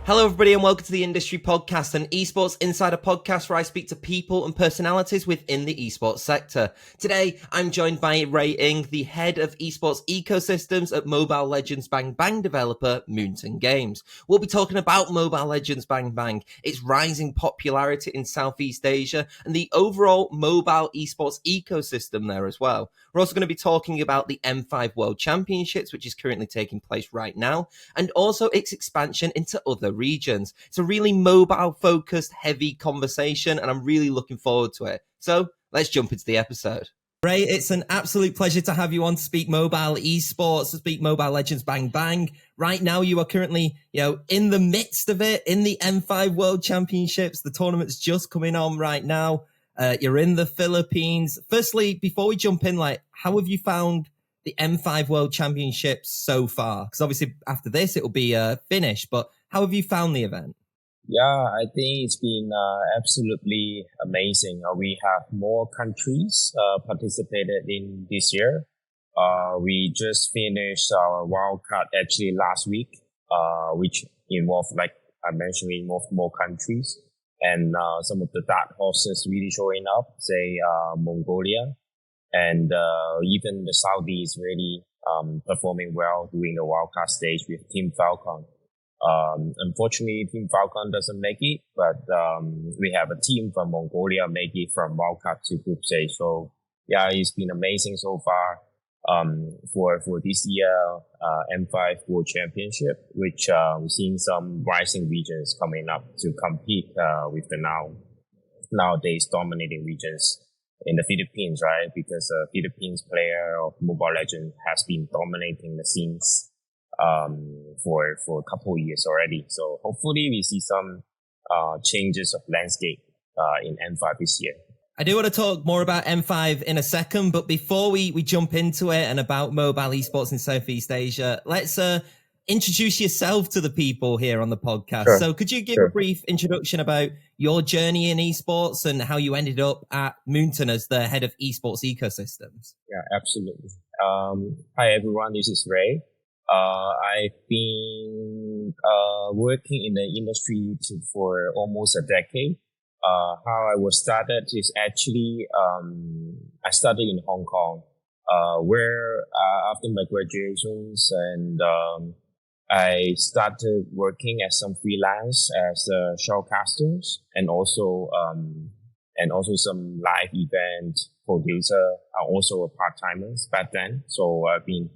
Hello, everybody, and welcome to the Industry Podcast, an esports insider podcast where I speak to people and personalities within the esports sector. Today, I'm joined by Ray Ng, the head of esports ecosystems at Mobile Legends Bang Bang developer Moonton Games. We'll be talking about Mobile Legends Bang Bang, its rising popularity in Southeast Asia, and the overall mobile esports ecosystem there as well. We're also going to be talking about the M5 World Championships, which is currently taking place right now, and also its expansion into other regions. It's a really mobile-focused, heavy conversation, and I'm really looking forward to it. So let's jump into the episode. Ray, it's an absolute pleasure to have you on to speak mobile esports, to speak Mobile Legends Bang Bang. Right now, you are currently, in the midst of it, in the M5 World Championships. The tournament's just coming on right now. You're in the Philippines. Firstly, before we jump in, how have you found the M5 World Championships so far? Because obviously after this, it will be finished, but how have you found the event? Yeah, I think it's been absolutely amazing. We have more countries participated in this year. We just finished our World Cup actually last week, which involved, like I mentioned, involved more countries. And some of the dark horses really showing up, say Mongolia. And even the Saudis really performing well during the World Cup stage with Team Falcon. Unfortunately, Team Falcon doesn't make it, but we have a team from Mongolia make it from World Cup to group stage. So yeah, it's been amazing so far for this year M5 World Championship, which we're seeing some rising regions coming up to compete with the nowadays dominating regions in the Philippines, right? Because Philippines player of Mobile Legends has been dominating the scenes for a couple of years already. So hopefully we see some changes of landscape in M5 this year. I do want to talk more about M5 in a second, but before we jump into it and about mobile esports in Southeast Asia, let's introduce yourself to the people here on the podcast. Sure. So could you give a brief introduction about your journey in esports and how you ended up at Moonton as the head of esports ecosystems? Yeah, absolutely. Hi everyone, this is Ray. I've been working in the industry for almost a decade. How I was started is actually I studied in Hong Kong, where after my graduations and I started working as some freelance as showcasters and also some live event producer. I'm also a part-timers back then. So I've been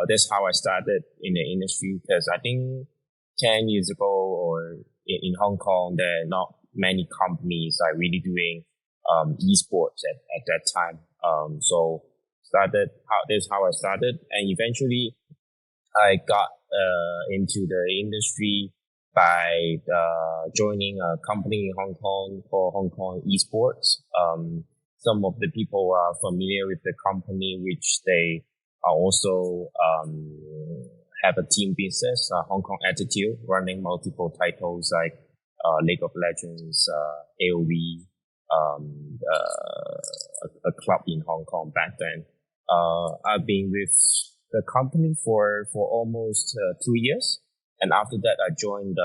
that's how I started in the industry, because I think 10 years ago or in Hong Kong, there are not many companies are really doing esports at that time. So that's how I started, and eventually I got into the industry by joining a company in Hong Kong called Hong Kong Esports. Some of the people are familiar with the company, which they are also have a team business, Hong Kong Attitude, running multiple titles like League of Legends, AOV, a club in Hong Kong back then. I've been with the company for almost 2 years, and after that I joined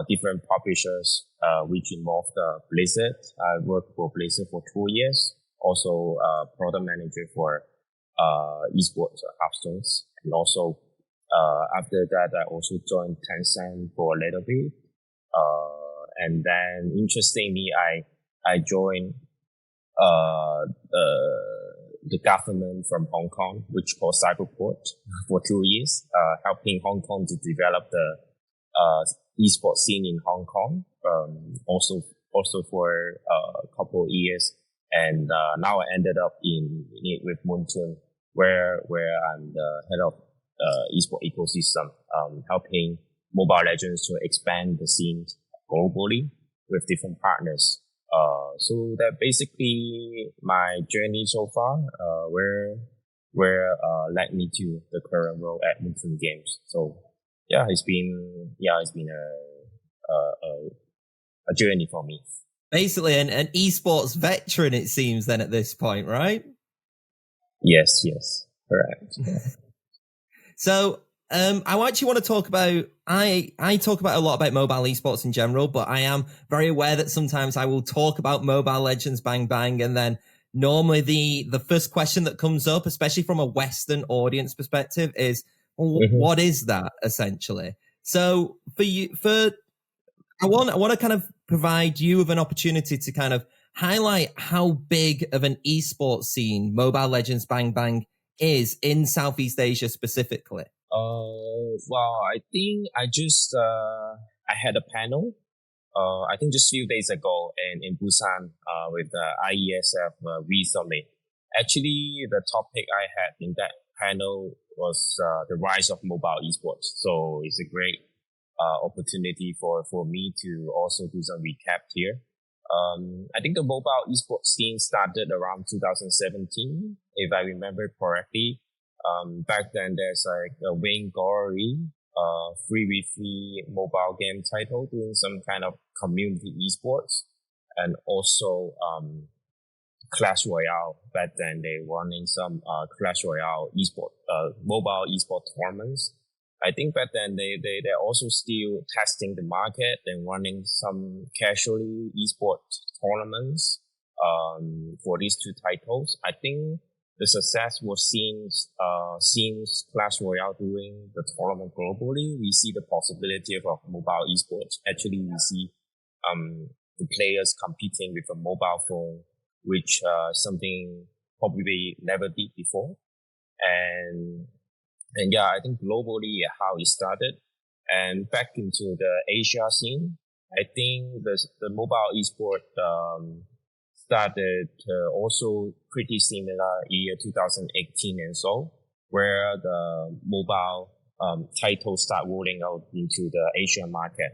different publishers, which involved Blizzard. I worked for Blizzard for 2 years, also product manager for esports Hearthstones, and also after that I also joined Tencent for a little bit, and then interestingly I joined the government from Hong Kong, which called Cyberport, for 2 years, helping Hong Kong to develop the esports scene in Hong Kong, also for a couple of years, and now I ended up with Moonton, where I'm the head of esports ecosystem, helping Mobile Legends to expand the scene globally with different partners. So that basically my journey so far, where led me to the current role at Moonton Games. So yeah, it's been a journey for me. Basically an esports veteran, it seems, then at this point, right? Yes, correct. So I actually want to talk about, I talk about a lot about mobile esports in general, but I am very aware that sometimes I will talk about Mobile Legends Bang Bang, and then normally the first question that comes up, especially from a Western audience perspective, is, well, what is that essentially? So I want to kind of provide you with an opportunity to kind of highlight how big of an esports scene Mobile Legends Bang Bang is in Southeast Asia specifically. Well, I think I had a panel, I think just a few days ago in Busan, with the IESF recently. Actually, the topic I had in that panel was the rise of mobile esports. So it's a great opportunity for me to also do some recap here. I think the mobile esports scene started around 2017, if I remember correctly. Back then, there's like a Vainglory, 3v3 mobile game title doing some kind of community esports, and also Clash Royale. Back then, they running some Clash Royale mobile esport tournaments. I think back then they're also still testing the market and running some casually esport tournaments for these two titles. I think the success was seems Clash Royale doing the tournament globally. We see the possibility of mobile esports. Actually, we see the players competing with a mobile phone, which something probably never did before. And yeah, I think globally how it started. And back into the Asia scene, I think the mobile esport started also pretty similar year 2018 and so, where the mobile titles start rolling out into the Asian market,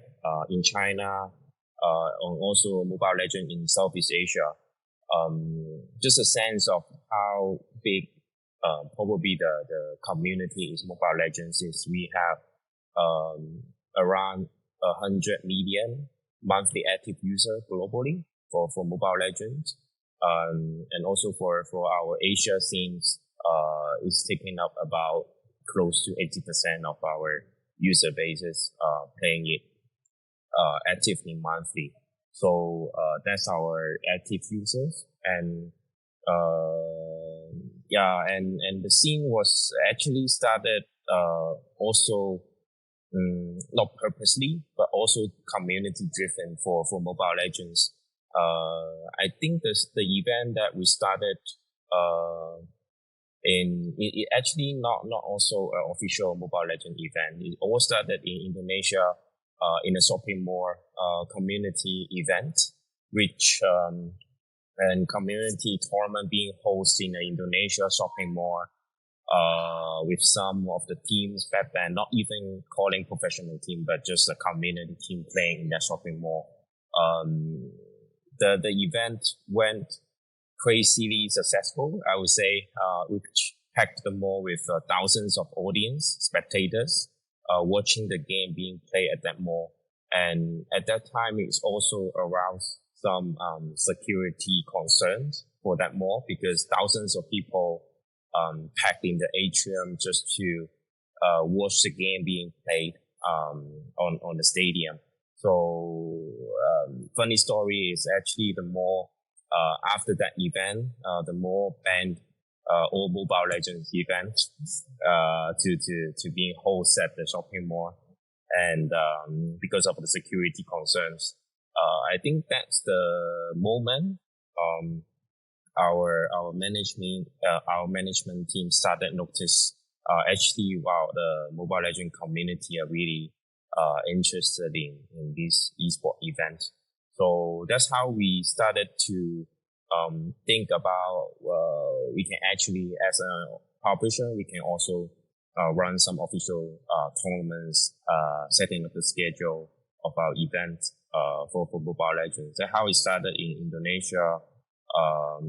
in China, and also Mobile Legend in Southeast Asia. Just a sense of how big probably the community is Mobile Legends is we have around 100 million monthly active users globally for Mobile Legends. And also for our Asia scenes, it's taking up about close to 80% of our user bases playing it actively monthly. So that's our active users. And and the scene was actually started also not purposely, but also community driven for Mobile Legends. I think the event that we started it actually not also an official Mobile Legend event. It all started in Indonesia in a shopping mall community event, which and community tournament being hosted in the Indonesia shopping mall with some of the teams back then, not even calling professional team, but just a community team playing in that shopping mall. The event went crazily successful, I would say, which packed the mall with thousands of audience, spectators, watching the game being played at that mall. And at that time, it's also aroused some security concerns for that mall because thousands of people packed in the atrium just to watch the game being played on the stadium. So funny story is actually the mall after that event, the mall banned all Mobile Legends events to being hosted at the shopping mall, and because of the security concerns. I think that's the moment our management team started notice actually wow, the Mobile Legend community are really interested in this esport event. So that's how we started to think about we can actually, as a publisher, we can also run some official tournaments, setting up the schedule of our event for Mobile Legends. That's how it started in Indonesia,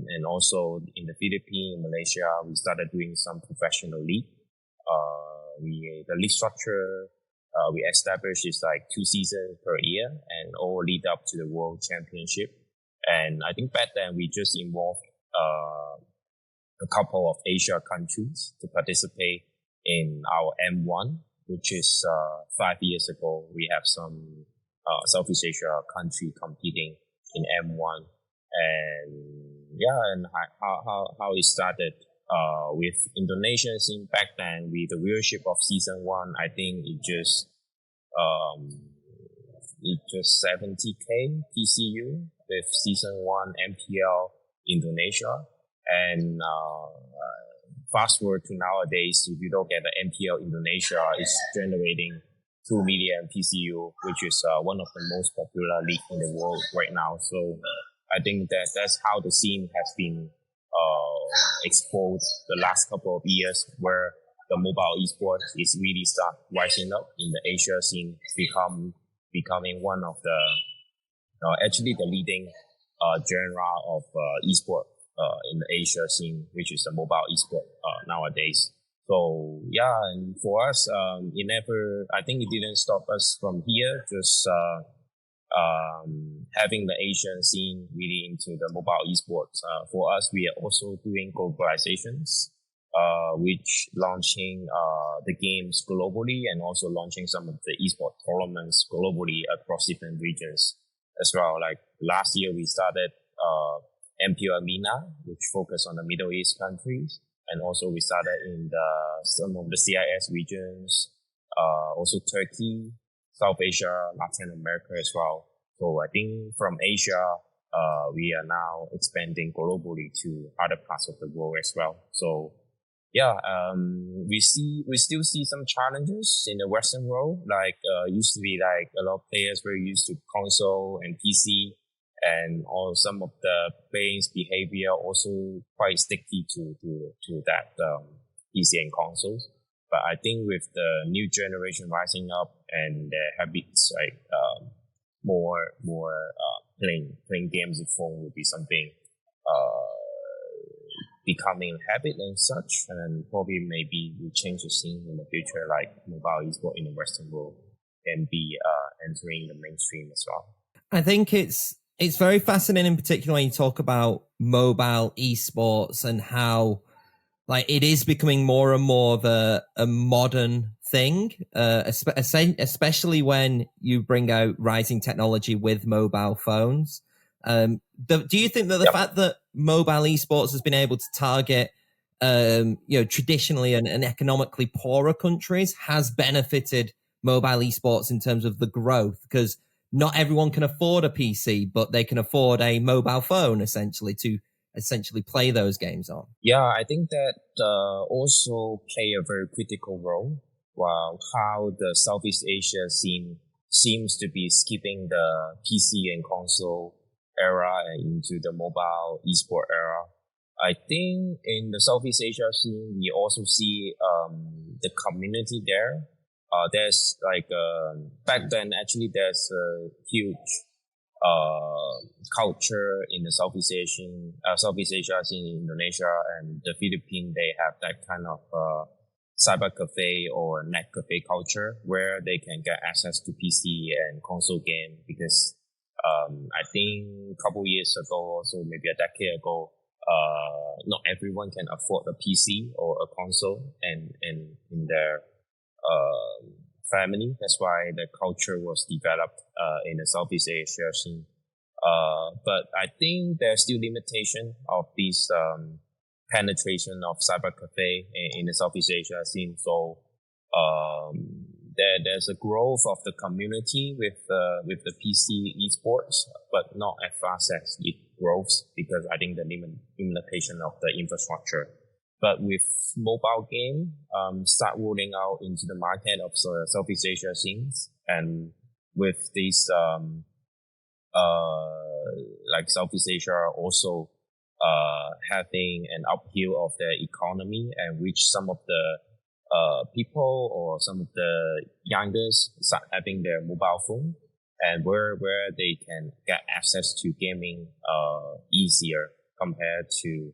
and also in the Philippines, Malaysia. We started doing some professional league. The league structure we established is like 2 seasons per year, and all lead up to the World Championship. And I think back then we just involved a couple of Asia countries to participate in our M1 which is 5 years ago. We have some Southeast Asia country competing in M1, and how it started with Indonesia scene back then. With the viewership of season one, I think um, it just 70K PCU with season one MPL Indonesia, and fast forward to nowadays, if you look at the MPL Indonesia, it's generating 2 million PCU, which is one of the most popular league in the world right now. So I think that's how the scene has been exposed the last couple of years, where the mobile esports is really start rising up in the Asia scene, becoming one of the actually the leading genre of esport in the Asia scene, which is the mobile esport nowadays. So yeah, and for us, I think it didn't stop us from here, just having the Asian scene really into the mobile esports. For us, we are also doing globalizations, which launching the games globally and also launching some of the esport tournaments globally across different regions as well. Like last year, we started MPO MENA, which focused on the Middle East countries. And also we started in some of the CIS regions, also Turkey, South Asia, Latin America as well. So I think from Asia, we are now expanding globally to other parts of the world as well. So yeah, we still see some challenges in the Western world. Like used to be like a lot of players were used to console and PC, and all some of the playing behavior also quite sticky to that PC and consoles. But I think with the new generation rising up and their habits, like more playing games with phone would be something becoming a habit and such, and probably maybe we change the scene in the future, like mobile esport in the Western world and be entering the mainstream as well. I think it's very fascinating, in particular when you talk about mobile esports and how like it is becoming more and more of a modern thing, especially when you bring out rising technology with mobile phones. Do you think that the fact that mobile esports has been able to target traditionally and economically poorer countries has benefited mobile esports in terms of the growth? Because not everyone can afford a PC, but they can afford a mobile phone essentially to play those games on. Yeah, I think that also play a very critical role. While how the Southeast Asia scene seems to be skipping the PC and console era and into the mobile esport era. I think in the Southeast Asia scene, we also see the community there. There's like back then actually there's a huge culture in the Southeast Asia scene in Indonesia and the Philippines. They have that kind of cyber cafe or net cafe culture where they can get access to PC and console game, because I think a couple years ago, also maybe a decade ago, not everyone can afford a PC or a console and in their family. That's why the culture was developed in the Southeast Asia scene. But I think there's still limitation of this penetration of cyber cafe in the Southeast Asia scene. So there's a growth of the community with the PC esports, but not as fast as it grows, because I think the limitation of the infrastructure. But with mobile game start rolling out into the market of Southeast Asia scenes, and with these like Southeast Asia also having an uphill of their economy, and which some of the people or some of the youngers start having their mobile phone, and where they can get access to gaming easier compared to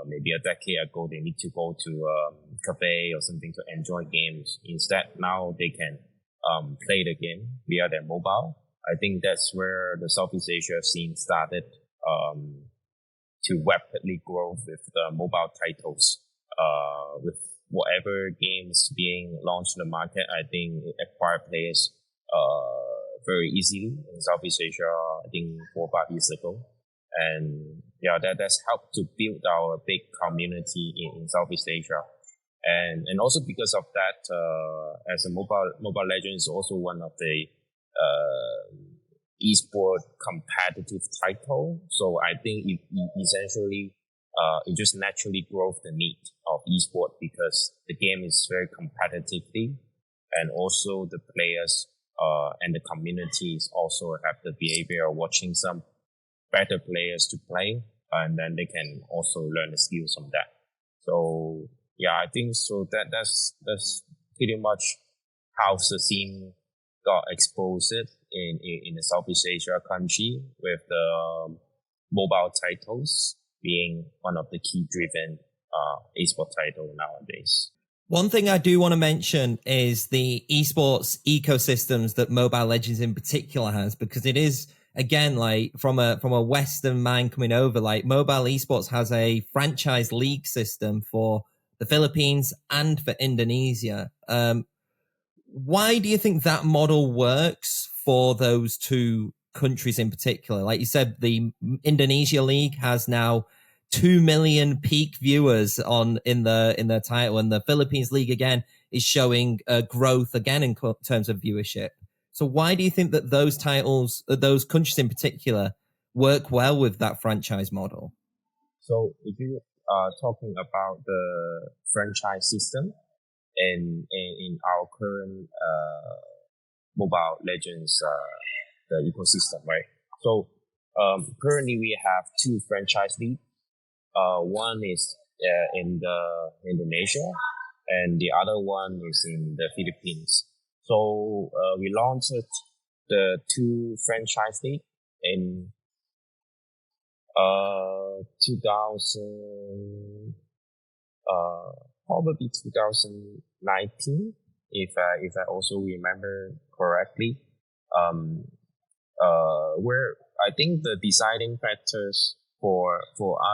maybe a decade ago. They need to go to a cafe or something to enjoy games. Instead, now they can play the game via their mobile. I think that's where the Southeast Asia scene started to rapidly grow with the mobile titles with whatever games being launched in the market, I think it acquire players very easily in Southeast Asia, I think 4 or 5 years ago. And yeah, that's helped to build our big community in Southeast Asia. And also because of that, as a Mobile Legends is also one of the esport competitive title. So I think it essentially it just naturally grows the need of esport because the game is very competitively, and also the players and the communities also have the behavior of watching some better players to play, and then they can also learn the skills from that. So yeah, I think so that's pretty much how the scene got exposed in the Southeast Asia country, with the mobile titles being one of the key driven esport title nowadays. One thing I do want to mention is the esports ecosystems that Mobile Legends in particular has, because it is, again, like from a Western mind coming over, like Mobile Esports has a franchise league system for the Philippines and for Indonesia. Why do you think that model works for those two countries in particular? Like you said, the Indonesia league has now 2 million peak viewers in the title, and the Philippines league again is showing growth again in terms of viewership. So why do you think that those titles, those countries in particular, work well with that franchise model? So if you are talking about the franchise system in our current Mobile Legends the ecosystem, right? So currently we have 2 franchise leagues. One is in Indonesia, and the other one is in the Philippines. So we launched the 2 franchise league in 2019, if I also remember correctly. Where I think the deciding factors for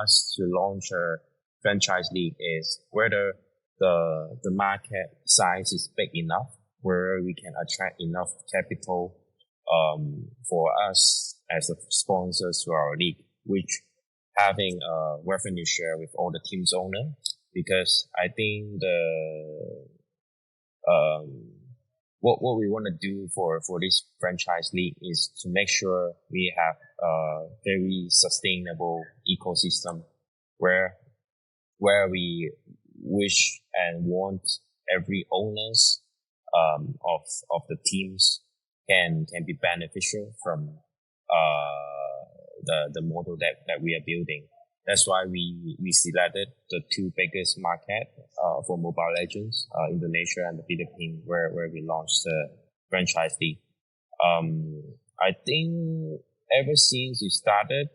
us to launch a franchise league is whether the market size is big enough, where we can attract enough capital for us as a sponsors to our league, which having a revenue share with all the teams owner. Because I think what we want to do for this franchise league is to make sure we have a very sustainable ecosystem where we wish and want every owners of the teams can be beneficial from the model that we are building. That's why we selected the 2 biggest market for Mobile Legends, Indonesia and the Philippines, where we launched the franchise league. I think ever since we started,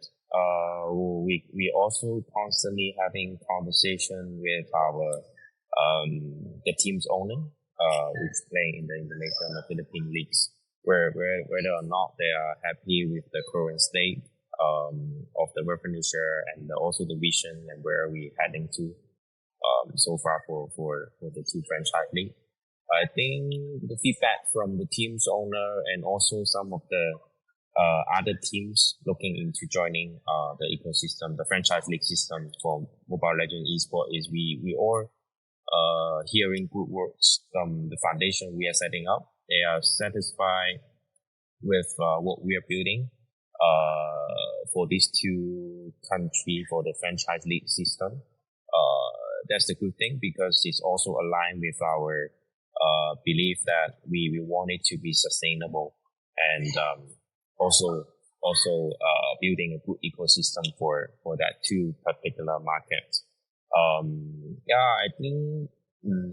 we also constantly having conversation with our the team's owner, which play in the Indonesia and the Philippine leagues, whether or not they are happy with the current state of the revenue share, and also the vision and where we're heading to so far for the 2 franchise league. I think the feedback from the team's owner and also some of the other teams looking into joining the ecosystem, the franchise league system for Mobile Legends eSport, is we all hearing good words from the foundation we are setting up. They are satisfied with what we are building for these 2 countries for the franchise league system. That's the good thing, because it's also aligned with our belief that we want it to be sustainable, and also building a good ecosystem for that 2 particular markets. I think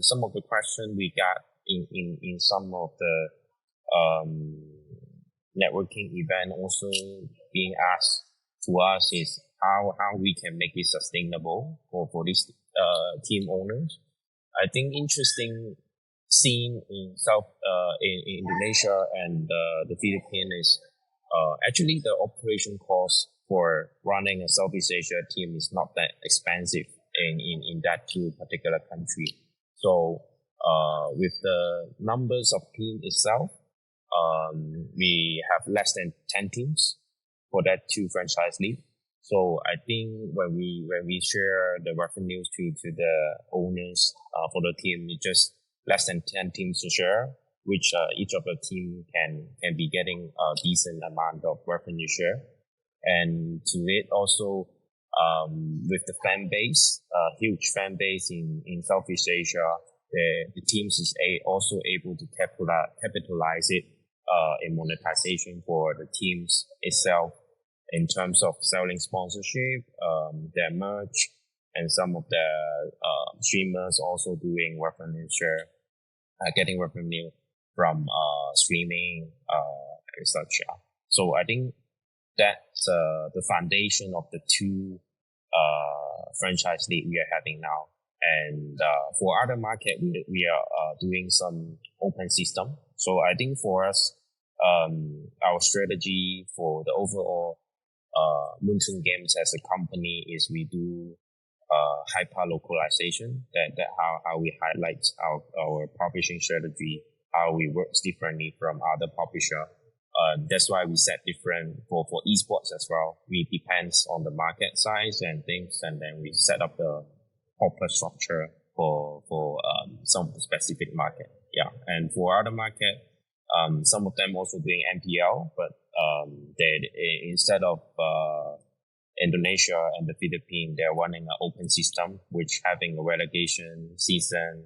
some of the questions we got in some of the networking event also being asked to us is how we can make it sustainable for these team owners. I think interesting scene in Indonesia and the Philippines is actually the operation cost for running a Southeast Asia team is not that expensive in that two particular country. So with the numbers of team itself, we have less than 10 teams for that two franchise league. So I think when we share the revenues to the owners for the team, it's just less than 10 teams to share, which each of the team can be getting a decent amount of revenue share. And to it also, with the fan base, huge fan base in Southeast Asia, the teams is also able to capitalize it in monetization for the teams itself in terms of selling sponsorship, their merch, and some of the streamers also doing revenue share, getting revenue from streaming and such. So I think that's the foundation of the two franchise league we are having now. And for other market, we are doing some open system. So I think for us, our strategy for the overall Moonton Games as a company is we do hyper localization. That how we highlight our publishing strategy, how we work differently from other publisher. That's why we set different for esports as well. We depends on the market size and things, and then we set up the proper structure for some specific market. Yeah, and for other market, some of them also doing MPL, but they instead of Indonesia and the Philippines, they're running an open system, which having a relegation season,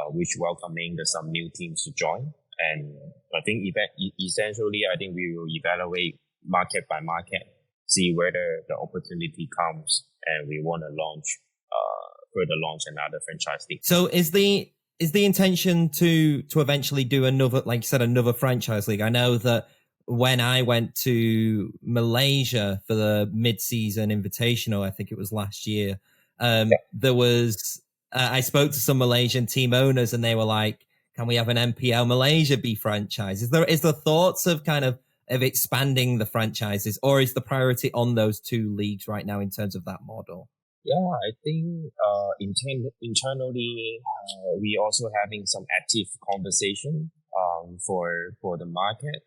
which welcoming some new teams to join. And I think essentially, I think we will evaluate market by market, see whether the opportunity comes, and we want to further launch another franchise league. So is the intention to eventually do another, like you said, another franchise league? I know that when I went to Malaysia for the mid-season invitational, I think it was last year, there was I spoke to some Malaysian team owners, and they were like, can we have an MPL Malaysia be franchise? Is there thoughts of kind of expanding the franchises, or is the priority on those two leagues right now in terms of that model? Yeah, I think internally we also having some active conversation for the market.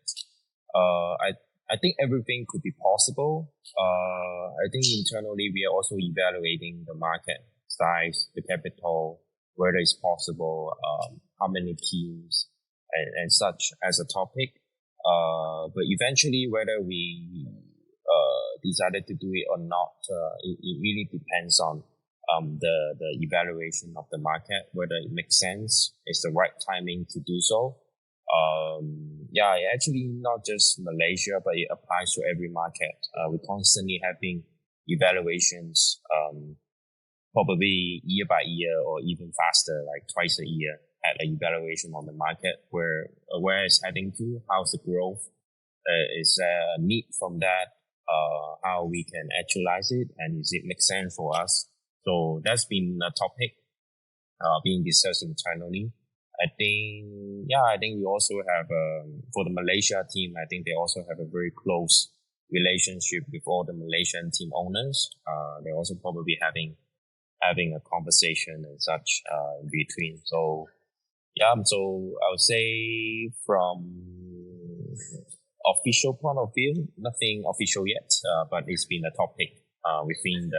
I think everything could be possible. I think internally we are also evaluating the market size, the capital, whether it's possible, how many teams, and such as a topic. But eventually, whether we decided to do it or not, it really depends on the evaluation of the market, whether it makes sense, it's the right timing to do so. Actually not just Malaysia, but it applies to every market. We're constantly having evaluations, probably year by year or even faster, like twice a year, at an evaluation on the market, where it's heading to, how's the growth, is there a need from that, how we can actualize it, and does it make sense for us? So that's been a topic being discussed internally. I think we also have, for the Malaysia team, I think they also have a very close relationship with all the Malaysian team owners. They're also probably having a conversation and such in between. So I would say from official point of view, nothing official yet, but it's been a topic within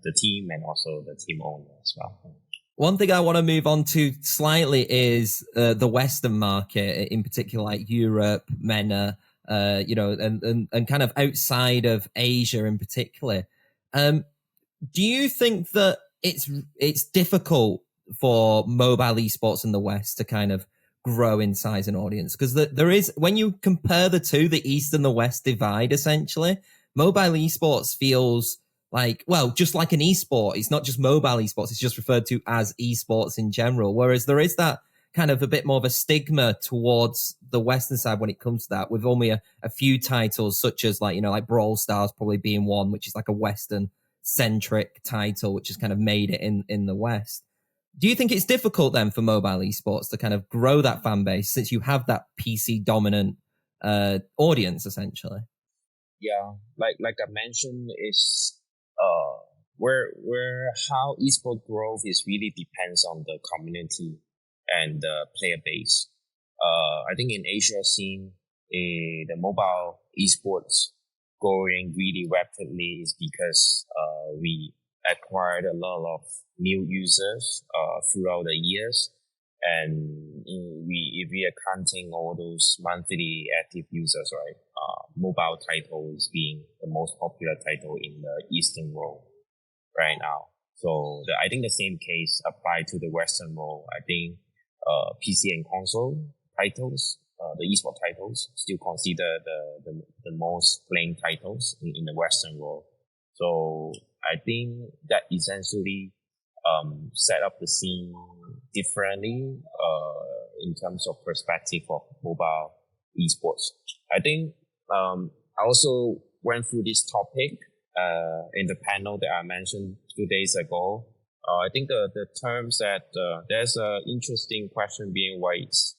the team and also the team owner as well. One thing I want to move on to slightly is the Western market, in particular, like Europe, MENA, and kind of outside of Asia in particular. Do you think that it's difficult for mobile esports in the West to kind of grow in size and audience? Because there is, when you compare the two, the East and the West divide, essentially, mobile esports feels like, well, just like an esport. It's not just mobile esports, it's just referred to as esports in general. Whereas there is that kind of a bit more of a stigma towards the Western side when it comes to that, with only a few titles, such as like Brawl Stars probably being one, which is like a Western centric title, which has kind of made it in the West. Do you think it's difficult then for mobile esports to kind of grow that fan base, since you have that PC dominant audience essentially? Yeah, like I mentioned, it's where how esport growth is really depends on the community and the player base. I think in Asia scene, the mobile esports growing really rapidly is because we acquired a lot of new users throughout the years, and if we are counting all those monthly active users, right? Mobile title is being the most popular title in the Eastern world right now. So I think the same case apply to the Western world. I think PC and console titles, the esport titles, still consider the most playing titles in the Western world. So I think that essentially set up the scene differently in terms of perspective of mobile esports. I think I also went through this topic in the panel that I mentioned 2 days ago. I think the terms that there's an interesting question being raised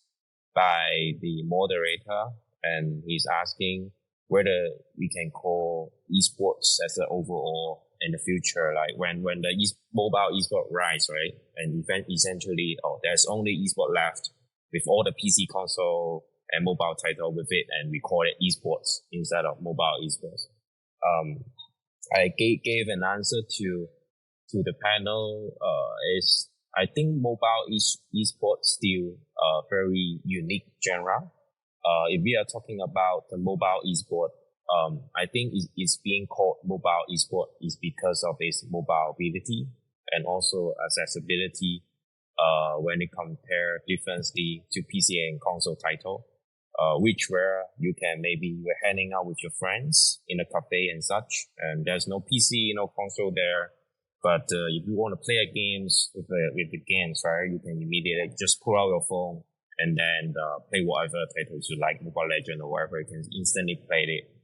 by the moderator, and he's asking whether we can call esports as an overall in the future, like when the mobile esport rise, right? And essentially, there's only esport left with all the PC console and mobile title with it, and we call it esports instead of mobile esports. I gave an answer to the panel. Is I think mobile esports still a very unique genre. If we are talking about the mobile esport, I think it's being called mobile esport is because of its mobility and also accessibility when it compare differently to PC and console title, where you can maybe you're hanging out with your friends in a cafe and such, and there's no PC, no console there. But if you want to play a games with the games, right, you can immediately just pull out your phone and then play whatever titles you like, Mobile Legend or whatever. You can instantly play it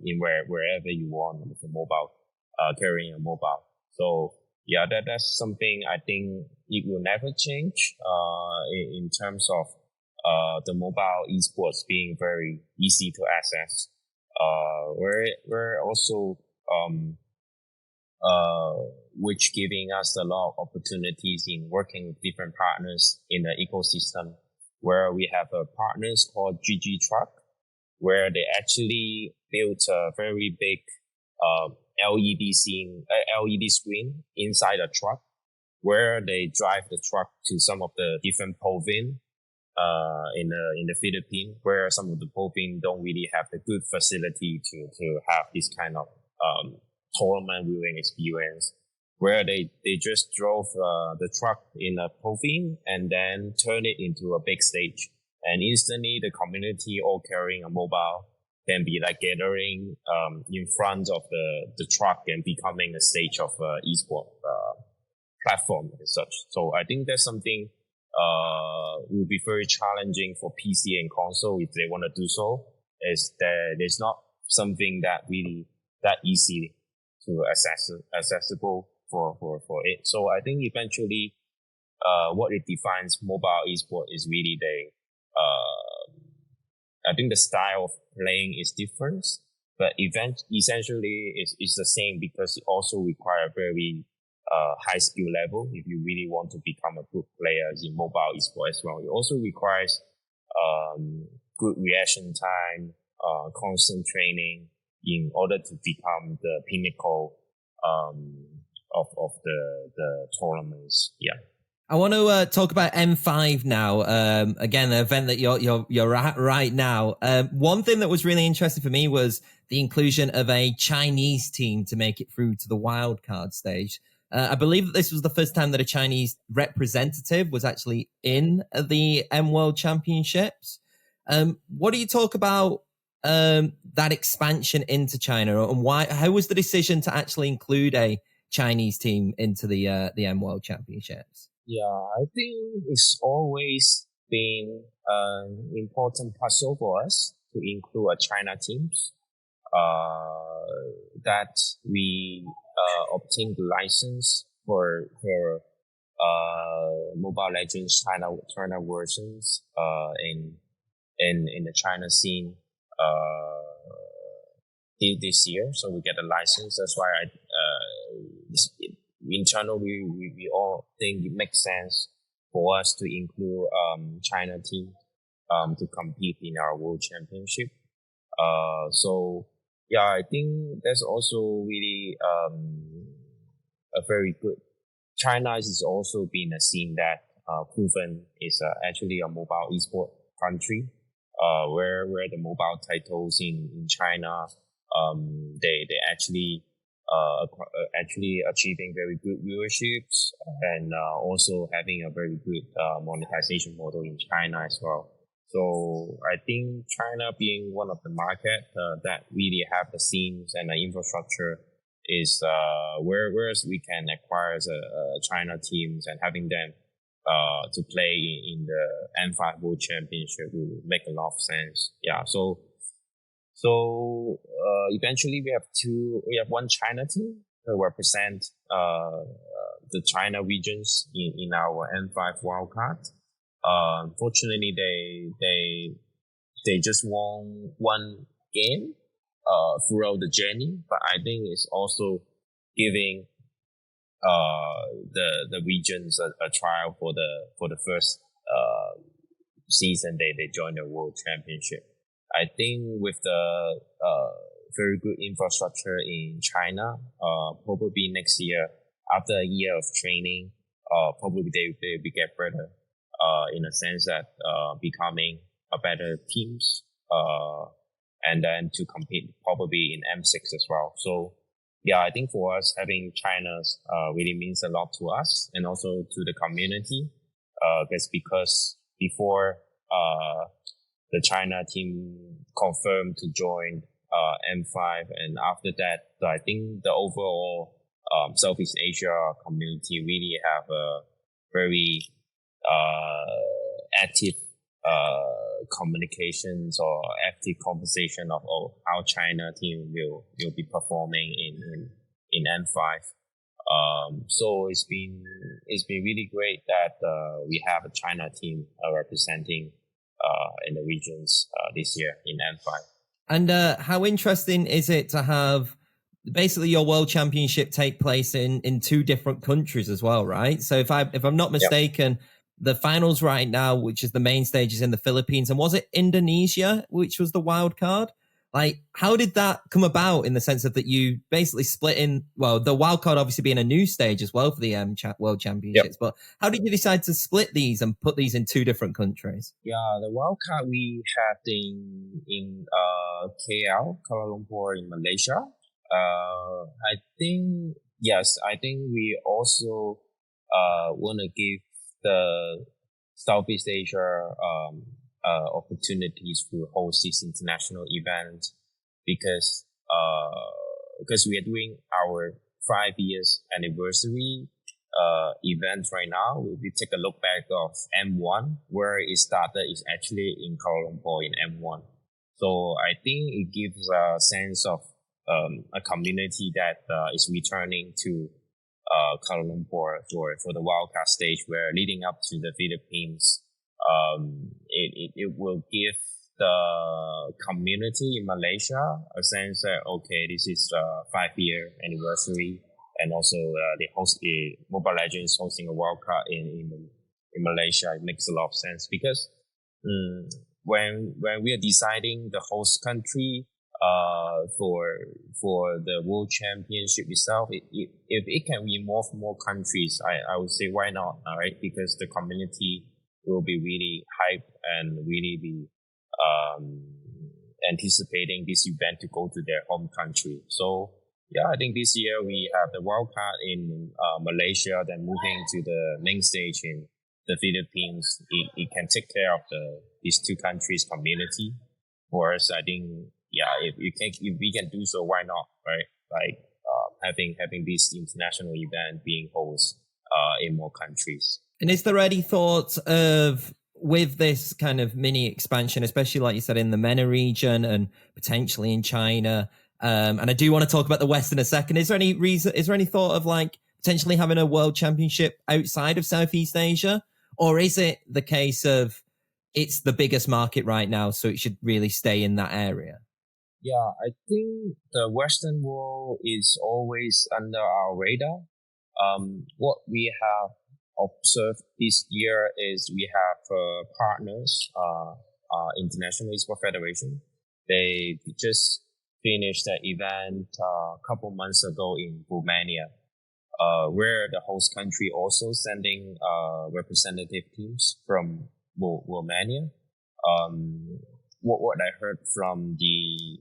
in wherever you want with a mobile, carrying a mobile. So yeah, that's something I think it will never change in terms of the mobile esports being very easy to access. We're also which giving us a lot of opportunities in working with different partners in the ecosystem, where we have partners called GG Truck, where they actually built a very big LED screen inside a truck, where they drive the truck to some of the different province in the Philippines, where some of the province don't really have the good facility to have this kind of tournament viewing experience, where they just drove the truck in a province and then turn it into a big stage, and instantly the community all carrying a mobile can be like gathering in front of the truck and becoming a stage of esport platform and such. So I think that's something will be very challenging for PC and console if they want to do so. Is that there's not something that really that easy to accessible for it. So I think eventually what it defines mobile esport is really I think the style of playing is different, but essentially it's the same, because it also requires a very high skill level if you really want to become a good player in mobile esport as well. It also requires good reaction time, constant training in order to become the pinnacle of the tournaments. Yeah. I want to talk about M5 now. Again, the event that you're at right now. One thing that was really interesting for me was the inclusion of a Chinese team to make it through to the wildcard stage. I believe that this was the first time that a Chinese representative was actually in the M World Championships. What do you talk about that expansion into China, and why? How was the decision to actually include a Chinese team into the M World Championships? Yeah, I think it's always been an important puzzle for us to include a China teams. That we obtained the license for Mobile Legends China versions in the China scene this year, so we get a license. That's why internally we all think it makes sense for us to include China team to compete in our World Championship. So yeah, I think that's also really a very good. China is also been a scene that proven is actually a mobile esport country, where the mobile titles in China they actually achieving very good viewerships and also having a very good monetization model in China as well. So I think China being one of the market that really have the scenes and the infrastructure is whereas we can acquire China teams and having them to play in the M5 World Championship will make a lot of sense. Yeah. So eventually we have one China team to represent the China regions in our M5 wildcard. Unfortunately, they just won one game throughout the journey, but I think it's also giving the regions a trial for the first season they join the World Championship. I think with the very good infrastructure in China, probably next year, after a year of training, probably they will get better in a sense that becoming a better teams and then to compete probably in M6 as well. So yeah, I think for us, having China's really means a lot to us and also to the community. Because before the China team confirmed to join M5, and after that, I think the overall Southeast Asia community really have a very active communications or active conversation of how China team will be performing in M5. So it's been really great that we have a China team representing in the regions this year in M5. And how interesting is it to have basically your World Championship take place in two different countries as well, right? So if I'm not mistaken, the finals right now, which is the main stage, is in the Philippines, and was it Indonesia, which was the wild card? Like, how did that come about in the sense of that you basically split in, well, the wild card obviously being a new stage as well for the World Championships, but how did you decide to split these and put these in two different countries? Yeah, the wild card we have in KL, Kuala Lumpur in Malaysia. I think we also want to give the Southeast Asia opportunities to host this international event because we are doing our 5 years anniversary event right now. We take a look back of M1, where it started is actually in Kuala Lumpur in M1. So I think it gives a sense of a community that is returning to Kuala Lumpur for the wildcard stage, where leading up to the Philippines, it will give the community in Malaysia a sense that, okay, this is a 5-year anniversary, and also Mobile Legends hosting a wildcard in Malaysia. It makes a lot of sense because when we are deciding the host country for the World Championship itself, if it can involve more countries, I would say why not, all right? Because the community will be really hyped and really be anticipating this event to go to their home country. So yeah, I think this year we have the wild card in Malaysia, then moving to the main stage in the Philippines. It can take care of these two countries' community. For us, I think, yeah, if we can do so, why not, right? Like having this international event being hosted in more countries. And is there any thought of, with this kind of mini expansion, especially like you said in the MENA region and potentially in China, and I do want to talk about the West in a second, is there any thought of like potentially having a World Championship outside of Southeast Asia? Or is it the case of it's the biggest market right now, so it should really stay in that area? Yeah, I think the Western world is always under our radar. What we have observed this year is we have partners, International Esports Federation. They just finished the event a couple months ago in Romania, where the host country also sending representative teams from Romania. Um, what I heard from the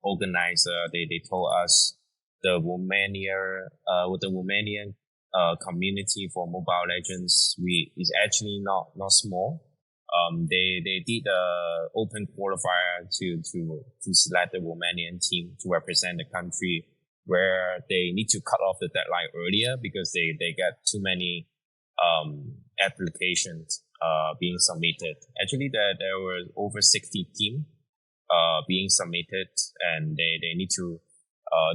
organizer, they told us the Romanian community for Mobile Legends is actually not small. They did a open qualifier to select the Romanian team to represent the country, where they need to cut off the deadline earlier because they get too many applications being submitted. Actually, there were over 60 teams being submitted, and they need to.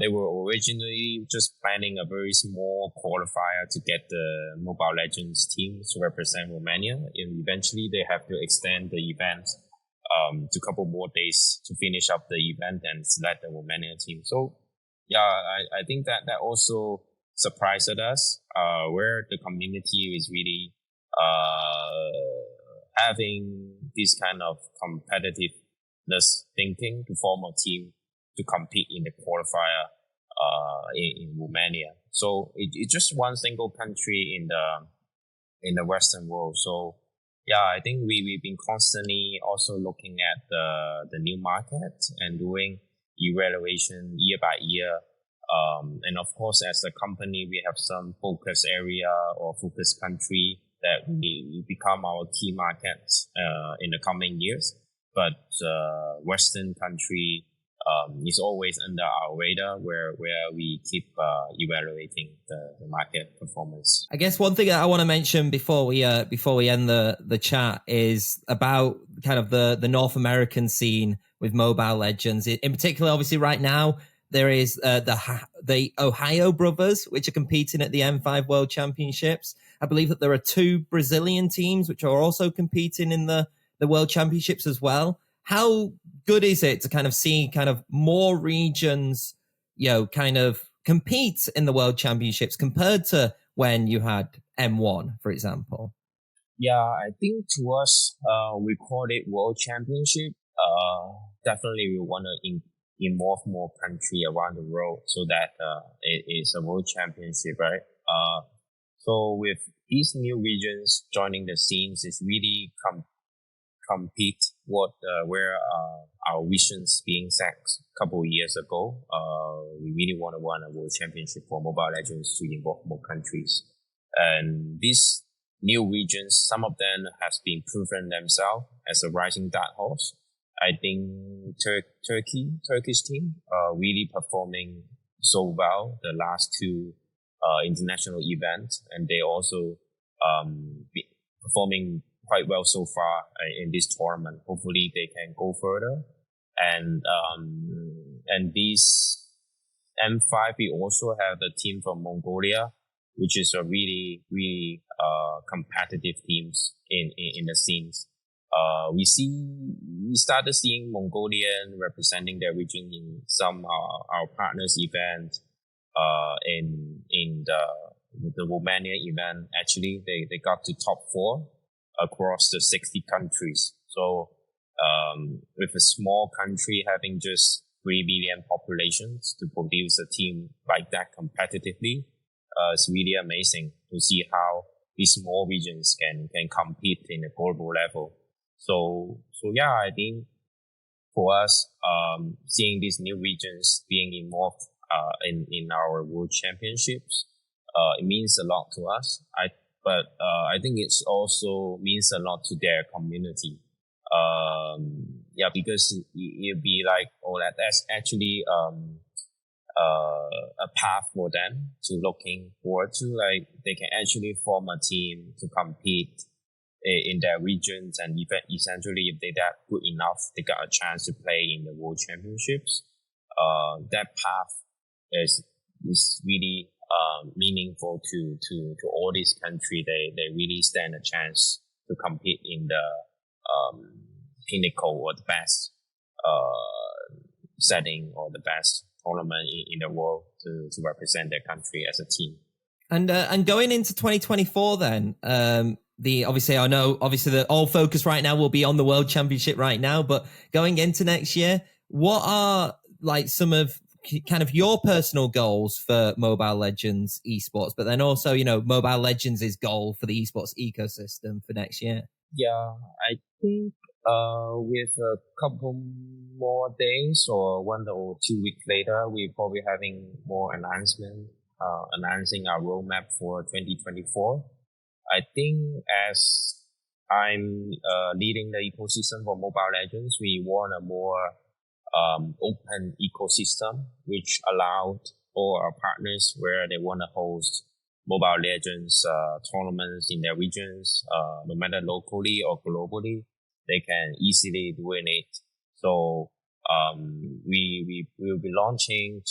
They were originally just planning a very small qualifier to get the Mobile Legends team to represent Romania. And eventually, they have to extend the event to a couple more days to finish up the event and select the Romanian team. So, yeah, I think that also surprised us, where the community is really having this kind of competitiveness thinking to form a team to compete in the qualifier in Romania. So it's just one single country in the Western world. So yeah, I think we've been constantly also looking at the new market and doing evaluation year by year. And of course, as a company, we have some focus area or focus country that we become our key markets in the coming years. But Western country is always under our radar, where we keep evaluating the market performance. I guess one thing that I want to mention before we end the chat is about kind of the North American scene with Mobile Legends. In particular, obviously, right now there is the Ohio brothers, which are competing at the M5 World Championships. I believe that there are 2 Brazilian teams which are also competing in the World Championships as well. How good is it to kind of see kind of more regions, kind of compete in the World Championships compared to when you had M1, for example? Yeah, I think to us, we call it World Championship. Definitely we want to involve more country around the world so that it is a World Championship, right? So with these new regions joining the scenes, it's really compete where our visions being set a couple of years ago. We really want to run a World Championship for Mobile Legends to involve more countries. And these new regions, some of them has been proven themselves as a rising dark horse. I think Turkish team really performing so well the last 2 international events, and they also performing quite well so far in this tournament. Hopefully they can go further. And this M5, we also have the team from Mongolia, which is a really competitive teams in the scenes. We started seeing Mongolian representing their region in some our partners event. In the Romania event, actually they got to top 4 across the 60 countries. So with a small country having just 3 million populations to produce a team like that competitively, it's really amazing to see how these small regions can compete in a global level. So yeah, I think for us, seeing these new regions being involved in our World Championships, it means a lot to us. But I think it also means a lot to their community. Because it'll be like, that's actually a path for them to looking forward to. Like they can actually form a team to compete in their regions, and essentially if they're that good enough, they got a chance to play in the World Championships. That path is really meaningful to all these countries. They really stand a chance to compete in the pinnacle or the best setting or the best tournament in the world to represent their country as a team. And going into 2024 then, obviously the all focus right now will be on the World Championship right now, but going into next year, what are like some of kind of your personal goals for Mobile Legends esports, but then also, Mobile Legends' goal for the esports ecosystem for next year? Yeah, I think with a couple more days or 1 or 2 weeks later, we're probably having more announcement, announcing our roadmap for 2024. I think as I'm leading the ecosystem for Mobile Legends, we want a more open ecosystem, which allowed all our partners where they want to host Mobile Legends tournaments in their regions, no matter locally or globally, they can easily do it. So we will be launching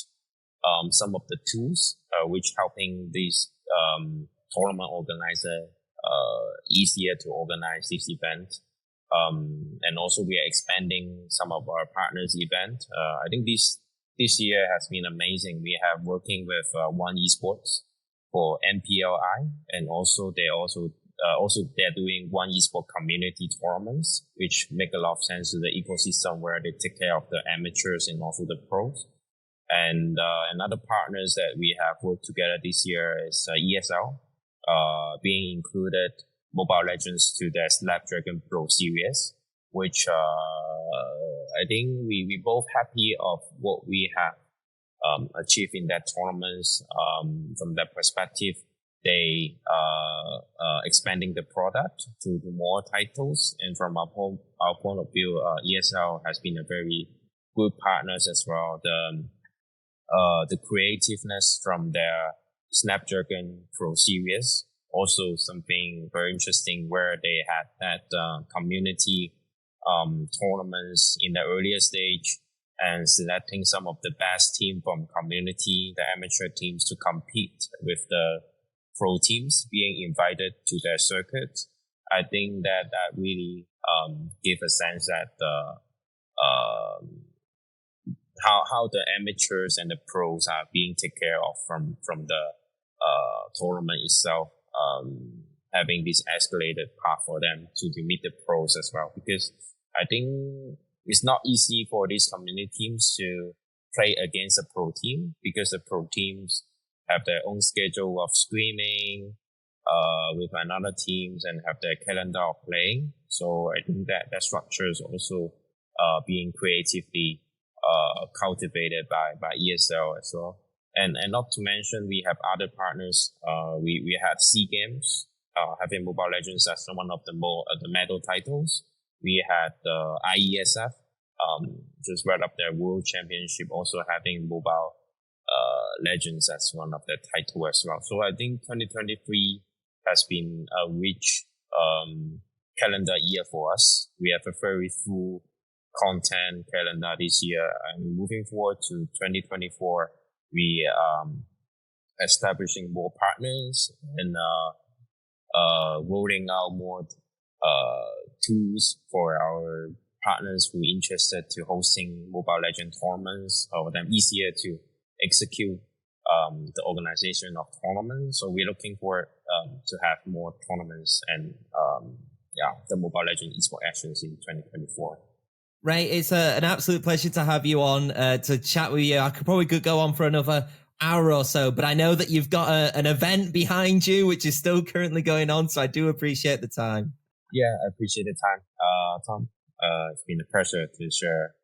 some of the tools which helping these tournament organizer easier to organize this event. And also we are expanding some of our partners event. I think this year has been amazing. We have working with One Esports for MPLI, and also they're doing One Esport community tournaments, which make a lot of sense to the ecosystem where they take care of the amateurs and also the pros. And another partners that we have worked together this year is ESL, being included Mobile Legends to their Snapdragon Pro series, which I think we both happy of what we have achieved in that tournaments. From that perspective, they expanding the product to more titles, and from our point of view, ESL has been a very good partners as well. The creativeness from their Snapdragon Pro series, also something very interesting where they had that community tournaments in the earlier stage and selecting some of the best team from community, the amateur teams, to compete with the pro teams being invited to their circuit. I think that really gave a sense that how the amateurs and the pros are being taken care of from the tournament itself, having this escalated path for them to meet the pros as well. Because I think it's not easy for these community teams to play against a pro team, because the pro teams have their own schedule of screaming with another teams and have their calendar of playing. So I think that structure is also being creatively cultivated by ESL as well. And not to mention, we have other partners. We had SEA Games, having Mobile Legends as one of the medal titles. We had the IESF, just right up there, World Championship, also having Mobile Legends as one of the title as well. So I think 2023 has been a rich calendar year for us. We have a very full content calendar this year, and moving forward to 2024, we establishing more partners and rolling out more tools for our partners who are interested to hosting Mobile Legends tournaments, or them easier to execute the organization of tournaments. So we're looking forward to have more tournaments and the Mobile Legends esports actions in 2024. Ray, it's an absolute pleasure to have you on to chat with you. I could probably go on for another hour or so, but I know that you've got an event behind you, which is still currently going on. So I do appreciate the time. Yeah, I appreciate the time, Tom. It's been a pleasure to share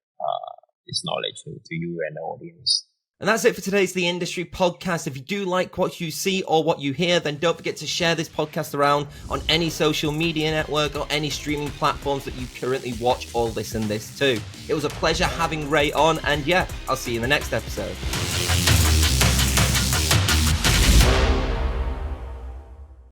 this knowledge to you and the audience. And that's it for today's The Industry Podcast. If you do like what you see or what you hear, then don't forget to share this podcast around on any social media network or any streaming platforms that you currently watch or listen this to. It was a pleasure having Ray on, and I'll see you in the next episode.